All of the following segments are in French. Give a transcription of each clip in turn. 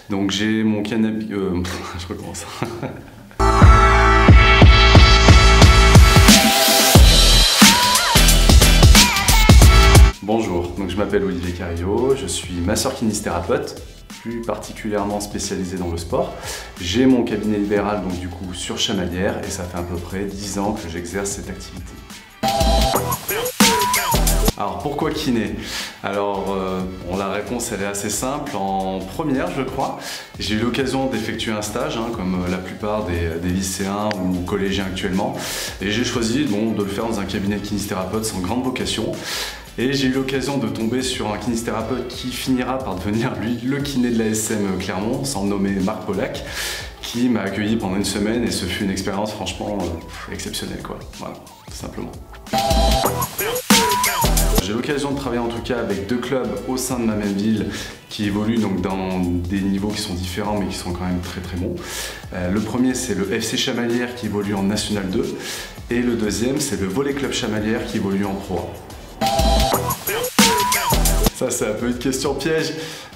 Donc j'ai mon canapé... je recommence. Bonjour, donc je m'appelle Olivier Carillo, je suis masseur-kinésithérapeute, plus particulièrement spécialisé dans le sport. J'ai mon cabinet libéral donc du coup sur Chamalières et ça fait à peu près 10 ans que j'exerce cette activité. Alors pourquoi kiné? Alors la réponse elle est assez simple. En première je crois, j'ai eu l'occasion d'effectuer un stage comme la plupart des lycéens ou collégiens actuellement et j'ai choisi de le faire dans un cabinet de kinésithérapeute sans grande vocation. Et j'ai eu l'occasion de tomber sur un kinésithérapeute qui finira par devenir lui le kiné de l'ASM Clermont, sans le nommer Marc Polac, qui m'a accueilli pendant une semaine et ce fut une expérience franchement exceptionnelle quoi. Voilà, tout simplement. J'ai l'occasion de travailler en tout cas avec 2 clubs au sein de ma même ville qui évoluent donc dans des niveaux qui sont différents mais qui sont quand même très très bons. Le premier c'est le FC Chamalières qui évolue en National 2 et le deuxième c'est le Volley Club Chamalières qui évolue en Pro 1. Ça c'est un peu une question piège.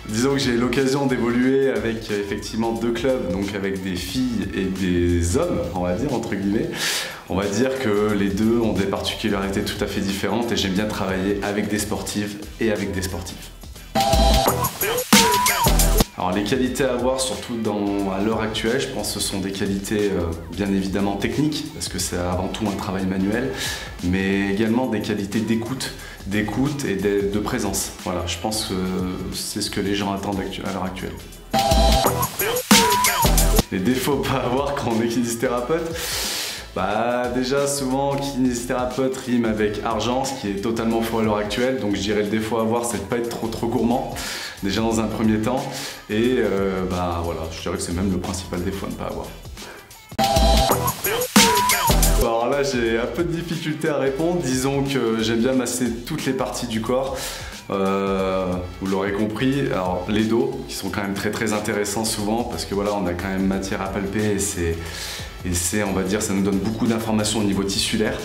Disons que j'ai l'occasion d'évoluer avec effectivement 2 clubs, donc avec des filles et des hommes, on va dire entre guillemets. On va dire que les deux ont des particularités tout à fait différentes et j'aime bien travailler avec des sportives et avec des sportifs. Alors les qualités à avoir, surtout à l'heure actuelle, je pense que ce sont des qualités bien évidemment techniques, parce que c'est avant tout un travail manuel, mais également des qualités d'écoute et de présence. Voilà, je pense que c'est ce que les gens attendent à l'heure actuelle. Les défauts pas à avoir quand on est kinésithérapeute, déjà souvent kinésithérapeute rime avec argent, ce qui est totalement faux à l'heure actuelle, donc je dirais le défaut à avoir c'est de pas être trop gourmand, déjà dans un premier temps, et voilà, je dirais que c'est même le principal défaut à ne pas avoir. Alors là j'ai un peu de difficulté à répondre, disons que j'aime bien masser toutes les parties du corps. Vous l'aurez compris, alors les dos qui sont quand même très intéressants souvent parce que voilà on a quand même matière à palper et on va dire ça nous donne beaucoup d'informations au niveau tissulaire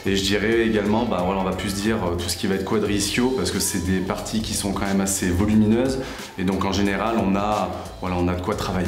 et je dirais également on va plus dire tout ce qui va être quadri-ischio parce que c'est des parties qui sont quand même assez volumineuses et donc en général on a de quoi travailler.